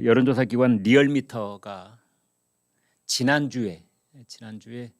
여론조사 기관 리얼미터가 지난주에 22일,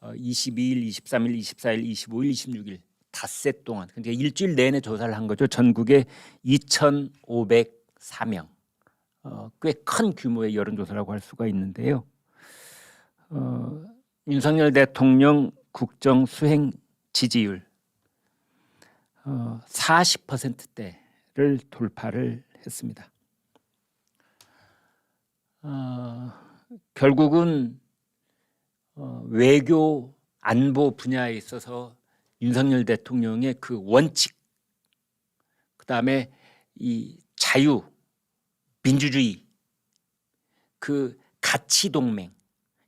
23일, 24일, 25일, 26일 닷새 동안 그러니까 일주일 내내 조사를 한 거죠. 전국에 2,504명 꽤 큰 규모의 여론조사라고 할 수가 있는데요. 윤석열 대통령 국정 수행 지지율 40%대를 돌파를 했습니다. 결국은 외교 안보 분야에 있어서 윤석열 대통령의 그 원칙, 그다음에 이 자유, 민주주의, 그 가치 동맹,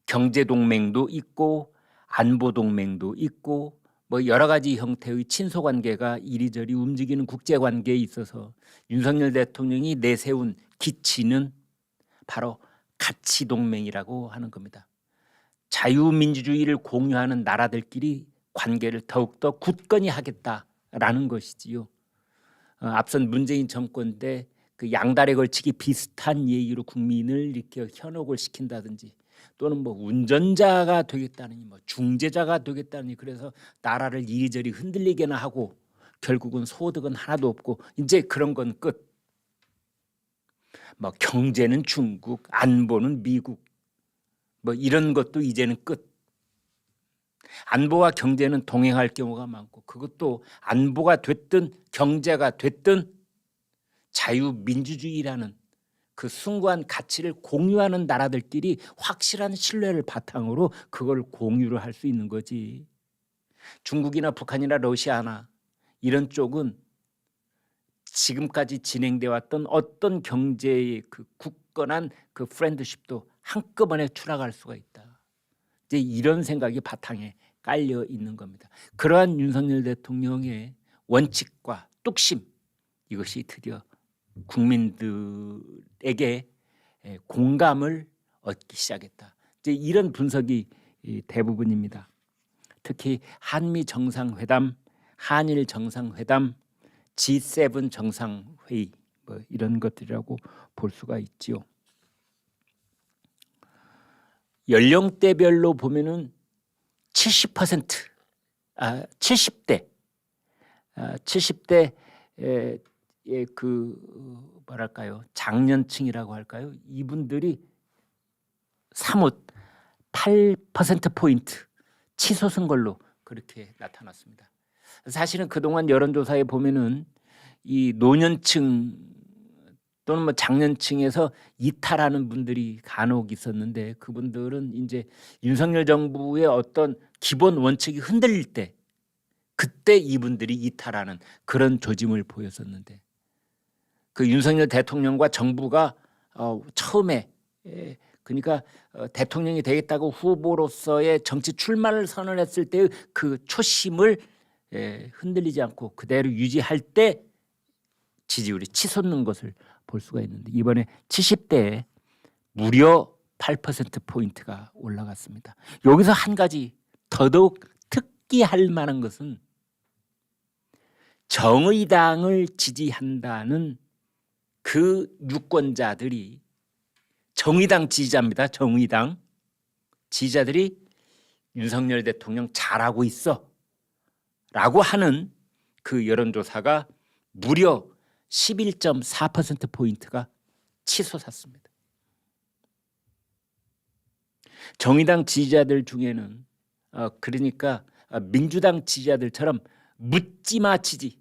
경제 동맹도 있고 안보 동맹도 있고 뭐 여러 가지 형태의 친소 관계가 이리저리 움직이는 국제 관계에 있어서 윤석열 대통령이 내세운 기치는 바로 가치 동맹이라고 하는 겁니다. 자유민주주의를 공유하는 나라들끼리 관계를 더욱더 굳건히 하겠다라는 것이지요. 앞선 문재인 정권 때 그 양다리 걸치기 비슷한 예의로 국민을 이렇게 현혹을 시킨다든지 또는 뭐 운전자가 되겠다느니 뭐 중재자가 되겠다느니 그래서 나라를 이리저리 흔들리게나 하고 결국은 소득은 하나도 없고 이제 그런 건 끝. 뭐 경제는 중국, 안보는 미국, 뭐 이런 것도 이제는 끝. 안보와 경제는 동행할 경우가 많고 그것도 안보가 됐든 경제가 됐든 자유민주주의라는 그 숭고한 가치를 공유하는 나라들끼리 확실한 신뢰를 바탕으로 그걸 공유를 할 수 있는 거지. 중국이나 북한이나 러시아나 이런 쪽은 지금까지 진행되어 왔던 어떤 경제의 그 굳건한 그 프렌드십도 한꺼번에 추락할 수가 있다. 이제 이런 생각이 바탕에 깔려 있는 겁니다. 그러한 윤석열 대통령의 원칙과 뚝심, 이것이 드디어 국민들에게 공감을 얻기 시작했다. 이제 이런 분석이 대부분입니다. 특히 한미 정상회담, 한일 정상회담, G7 정상회의 뭐 이런 것들이라고 볼 수가 있지요. 연령대별로 보면은 70%, 70대의 그 뭐랄까요, 장년층이라고 할까요? 이분들이 사뭇 8% 포인트 치솟은 걸로 그렇게 나타났습니다. 사실은 그동안 여론조사에 보면은 이 노년층 또는 뭐 장년층에서 이탈하는 분들이 간혹 있었는데 그분들은 이제 윤석열 정부의 어떤 기본 원칙이 흔들릴 때 그때 이분들이 이탈하는 그런 조짐을 보였었는데 그 윤석열 대통령과 정부가 처음에 그러니까 대통령이 되겠다고 후보로서의 정치 출마를 선언했을 때의 그 초심을 흔들리지 않고 그대로 유지할 때 지지율이 치솟는 것을 볼 수가 있는데 이번에 70대에 무려 8%포인트가 올라갔습니다. 여기서 한 가지 더더욱 특기할 만한 것은 정의당을 지지한다는 그 유권자들이 정의당 지지자입니다. 정의당 지지자들이 윤석열 대통령 잘하고 있어 라고 하는 그 여론조사가 무려 11.4%포인트가 치솟았습니다. 정의당 지지자들 중에는 그러니까 민주당 지지자들처럼 묻지마 지지,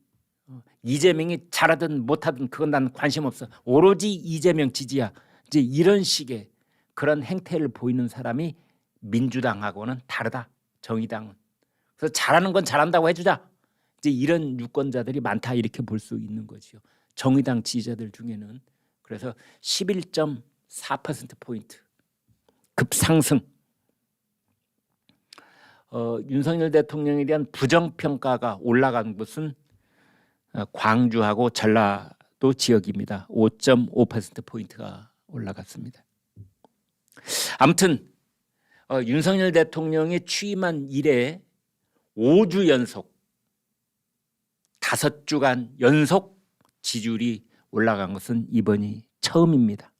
이재명이 잘하든 못하든 그건 난 관심 없어, 오로지 이재명 지지야, 이제 이런 식의 그런 행태를 보이는 사람이 민주당하고는 다르다. 정의당은 그래서 잘하는 건 잘한다고 해주자, 이제 이런 유권자들이 많다 이렇게 볼 수 있는 거죠. 정의당 지지자들 중에는 그래서 11.4%포인트 급상승. 윤석열 대통령에 대한 부정평가가 올라간 곳은 광주하고 전라도 지역입니다. 5.5%포인트가 올라갔습니다. 아무튼 윤석열 대통령이 취임한 이래 5주 연속 5주간 연속 지지율이 올라간 것은 이번이 처음입니다.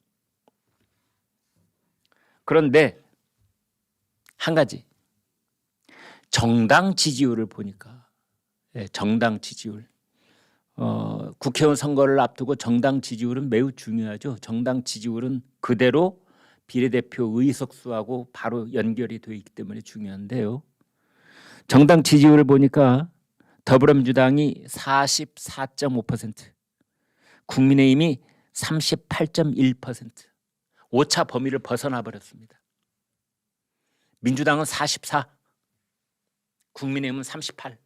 그런데 한 가지, 정당 지지율을 보니까, 정당 지지율, 국회의원 선거를 앞두고 정당 지지율은 매우 중요하죠. 정당 지지율은 그대로 비례대표 의석수하고 바로 연결이 되어 있기 때문에 중요한데요. 정당 지지율을 보니까 더불어민주당이 44.5%, 국민의힘이 38.1%, 오차 범위를 벗어나 버렸습니다. 민주당은 44, 국민의힘은 38.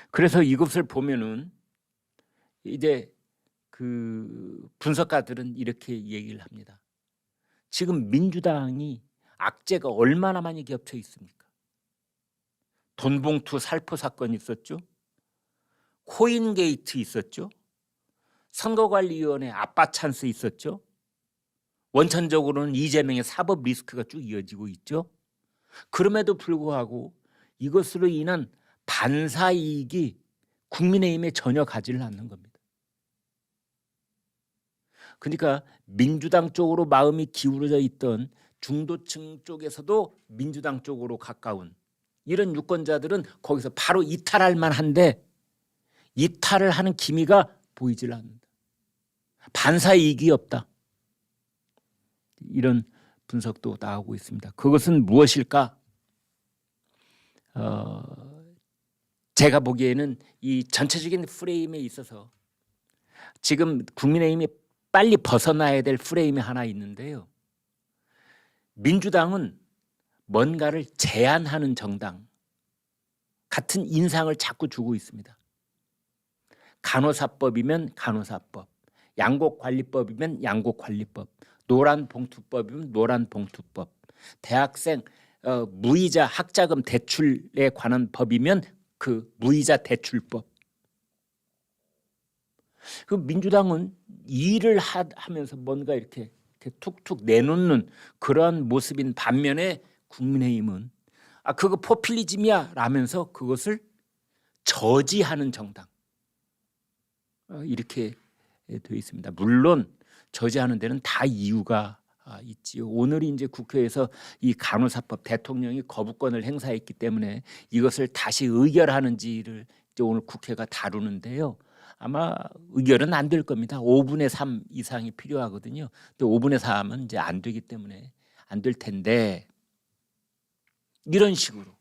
그래서 이것을 보면은 이제 그 분석가들은 이렇게 얘기를 합니다. 지금 민주당이 악재가 얼마나 많이 겹쳐 있습니까? 돈봉투 살포 사건 있었죠. 코인 게이트 있었죠. 선거관리위원회 아빠 찬스 있었죠. 원천적으로는 이재명의 사법 리스크가 쭉 이어지고 있죠. 그럼에도 불구하고 이것으로 인한 반사 이익이 국민의힘에 전혀 가지를 않는 겁니다. 그러니까 민주당 쪽으로 마음이 기울어져 있던 중도층 쪽에서도 민주당 쪽으로 가까운 이런 유권자들은 거기서 바로 이탈할 만한데 이탈을 하는 기미가 보이질 않는다. 반사 이익이 없다. 이런 분석도 나오고 있습니다. 그것은 무엇일까? 제가 보기에는 이 전체적인 프레임에 있어서 지금 국민의힘이 빨리 벗어나야 될 프레임이 하나 있는데요. 민주당은 뭔가를 제한하는 정당 같은 인상을 자꾸 주고 있습니다. 간호사법이면 간호사법, 양곡관리법이면 양곡관리법, 노란봉투법이면 노란봉투법, 대학생 무이자 학자금 대출에 관한 법이면 그 무이자 대출법. 그 민주당은 일을 하면서 뭔가 이렇게 툭툭 내놓는 그러한 모습인 반면에 국민의힘은 그거 포퓰리즘이야 라면서 그것을 저지하는 정당, 이렇게 되어 있습니다. 물론 저지하는 데는 다 이유가 있지요. 오늘 이제 국회에서 이 간호사법 대통령이 거부권을 행사했기 때문에 이것을 다시 의결하는지를 이제 오늘 국회가 다루는데요. 아마 의결은 안 될 겁니다. 5분의 3 이상이 필요하거든요. 근데 5분의 3은 이제 안 되기 때문에 안 될 텐데 이런 식으로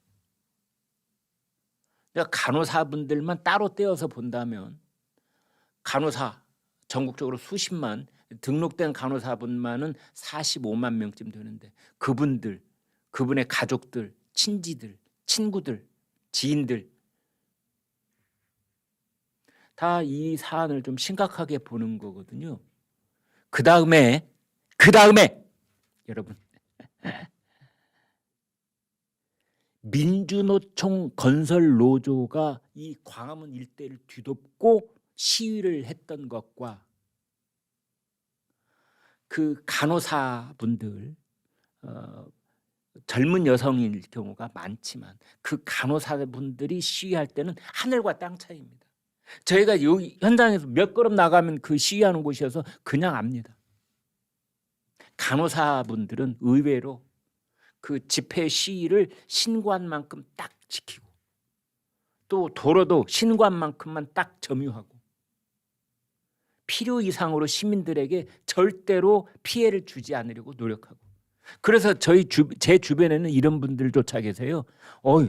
내가 간호사분들만 따로 떼어서 본다면 간호사 전국적으로 수십만 등록된 간호사분만은 45만 명쯤 되는데 그분들, 그분의 가족들, 친지들, 친구들, 지인들 다 이 사안을 좀 심각하게 보는 거거든요. 그 다음에 여러분 민주노총 건설노조가 이 광화문 일대를 뒤덮고 시위를 했던 것과 그 간호사분들 젊은 여성일 경우가 많지만 그 간호사분들이 시위할 때는 하늘과 땅 차이입니다. 저희가 여기 현장에서 몇 걸음 나가면 그 시위하는 곳이어서 그냥 압니다. 간호사분들은 의외로 그 집회 시위를 신고한만큼 딱 지키고 또 도로도 신고한만큼만 딱 점유하고 필요 이상으로 시민들에게 절대로 피해를 주지 않으려고 노력하고 그래서 제 주변에는 이런 분들조차 계세요.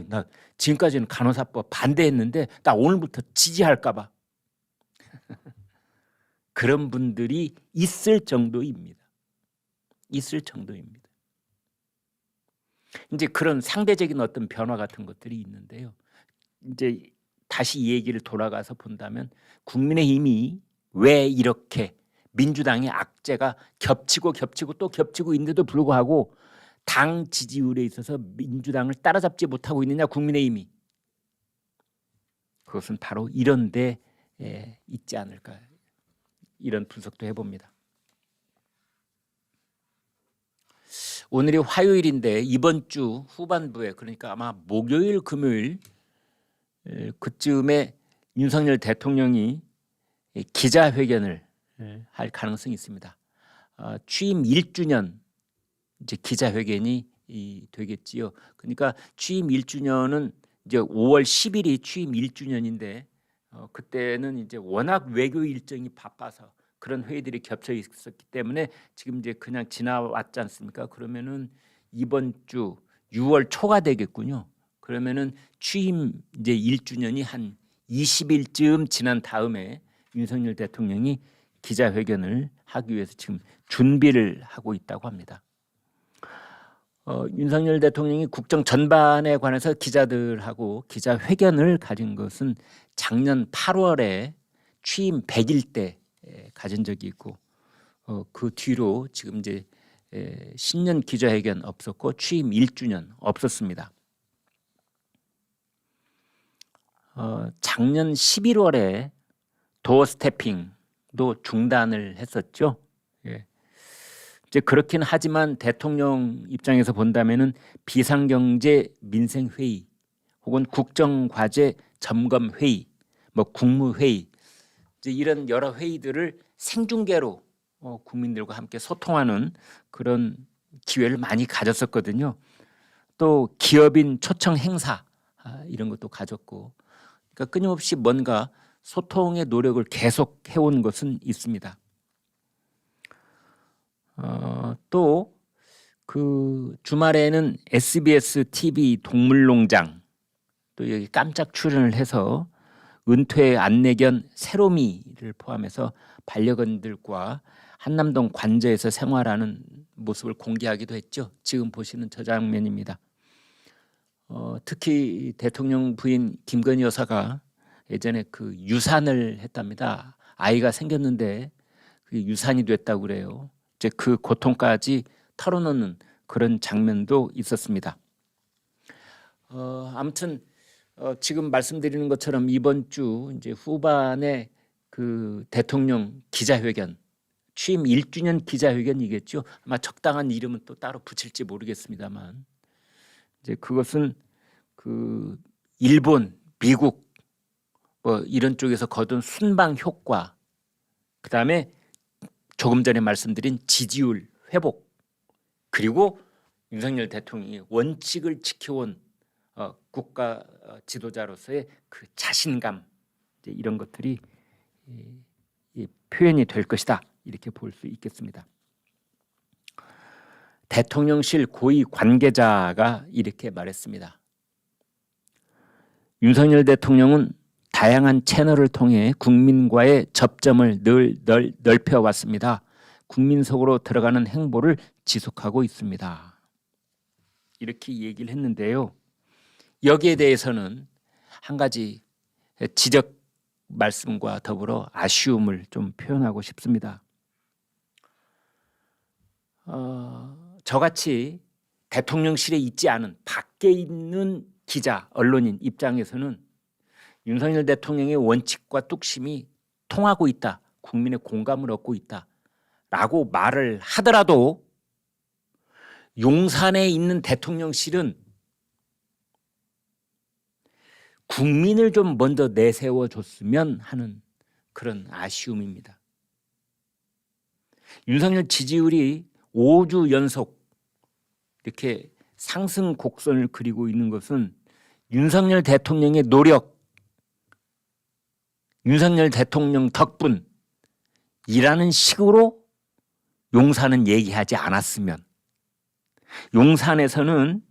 나 지금까지는 간호사법 반대했는데 나 오늘부터 지지할까 봐. 그런 분들이 있을 정도입니다. 이제 그런 상대적인 어떤 변화 같은 것들이 있는데요. 이제 다시 이 얘기를 돌아가서 본다면 국민의힘이 왜 이렇게 민주당의 악재가 겹치고 또 겹치고 있는데도 불구하고 당 지지율에 있어서 민주당을 따라잡지 못하고 있느냐 국민의힘이. 그것은 바로 이런 데 있지 않을까 이런 분석도 해봅니다. 오늘이 화요일인데 이번 주 후반부에 그러니까 아마 목요일 금요일 그쯤에 윤석열 대통령이 기자회견을 할 가능성이 있습니다. 취임 1주년 이제 기자회견이 되겠지요. 그러니까 취임 1주년은 이제 5월 10일이 취임 1주년인데 그때는 이제 워낙 외교 일정이 바빠서 그런 회의들이 겹쳐 있었기 때문에 지금 이제 그냥 지나왔지 않습니까? 그러면은 이번 주 6월 초가 되겠군요. 그러면은 취임 이제 1주년이 한 20일쯤 지난 다음에 윤석열 대통령이 기자회견을 하기 위해서 지금 준비를 하고 있다고 합니다. 윤석열 대통령이 국정 전반에 관해서 기자들하고 기자회견을 가진 것은 작년 8월에 취임 100일 때 가진 적이 있고 그 뒤로 지금 이제 신년 기자회견 없었고 취임 1주년 없었습니다. 작년 11월에 도어 스태핑도 중단을 했었죠. 예. 이제 그렇긴 하지만 대통령 입장에서 본다면은 비상경제 민생회의 혹은 국정과제 점검회의, 뭐 국무회의 이제 이런 여러 회의들을 생중계로 국민들과 함께 소통하는 그런 기회를 많이 가졌었거든요. 또 기업인 초청 행사 이런 것도 가졌고, 그러니까 끊임없이 뭔가 소통의 노력을 계속 해온 것은 있습니다. 또 그 주말에는 SBS TV 동물농장 또 여기 깜짝 출연을 해서 은퇴 안내견 세로미를 포함해서 반려견들과 한남동 관저에서 생활하는 모습을 공개하기도 했죠. 지금 보시는 저 장면입니다. 특히 대통령 부인 김건희 여사가 예전에 그 유산을 했답니다. 아이가 생겼는데 그 유산이 됐다고 그래요. 이제 그 고통까지 털어놓는 그런 장면도 있었습니다. 아무튼 지금 말씀드리는 것처럼 이번 주 이제 후반에 그 대통령 기자회견 취임 1주년 기자회견이겠죠. 아마 적당한 이름은 또 따로 붙일지 모르겠습니다만 이제 그것은 그 일본, 미국 뭐 이런 쪽에서 거둔 순방 효과, 그다음에 조금 전에 말씀드린 지지율 회복, 그리고 윤석열 대통령이 원칙을 지켜온 국가 지도자로서의 그 자신감, 이제 이런 것들이 표현이 될 것이다 이렇게 볼 수 있겠습니다. 대통령실 고위 관계자가 이렇게 말했습니다. 윤석열 대통령은 다양한 채널을 통해 국민과의 접점을 늘 넓혀왔습니다. 국민 속으로 들어가는 행보를 지속하고 있습니다. 이렇게 얘기를 했는데요. 여기에 대해서는 한 가지 지적 말씀과 더불어 아쉬움을 좀 표현하고 싶습니다. 저같이 대통령실에 있지 않은 밖에 있는 기자, 언론인 입장에서는 윤석열 대통령의 원칙과 뚝심이 통하고 있다, 국민의 공감을 얻고 있다 라고 말을 하더라도 용산에 있는 대통령실은 국민을 좀 먼저 내세워 줬으면 하는 그런 아쉬움입니다. 윤석열 지지율이 5주 연속 이렇게 상승 곡선을 그리고 있는 것은 윤석열 대통령의 노력, 윤석열 대통령 덕분이라는 식으로 용산은 얘기하지 않았으면, 용산에서는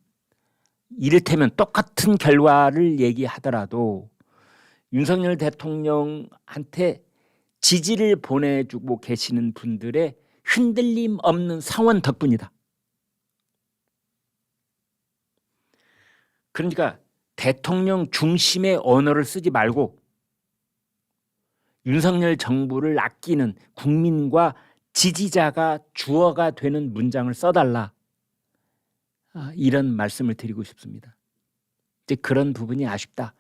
이를테면 똑같은 결과를 얘기하더라도 윤석열 대통령한테 지지를 보내주고 계시는 분들의 흔들림 없는 상원 덕분이다. 그러니까 대통령 중심의 언어를 쓰지 말고 윤석열 정부를 아끼는 국민과 지지자가 주어가 되는 문장을 써달라. 이런 말씀을 드리고 싶습니다. 이제 그런 부분이 아쉽다.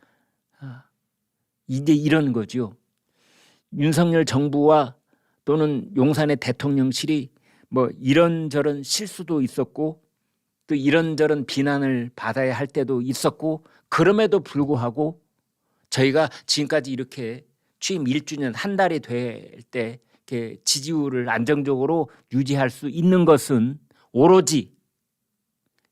이제 이런 거죠. 윤석열 정부와 또는 용산의 대통령실이 뭐 이런저런 실수도 있었고 또 이런저런 비난을 받아야 할 때도 있었고, 그럼에도 불구하고 저희가 지금까지 이렇게 취임 1주년 한 달이 될 때 이렇게 지지율을 안정적으로 유지할 수 있는 것은 오로지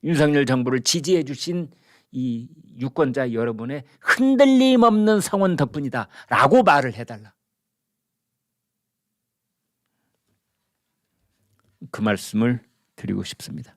윤석열 정부를 지지해 주신 이 유권자 여러분의 흔들림 없는 성원 덕분이다라고 말을 해달라. 그 말씀을 드리고 싶습니다.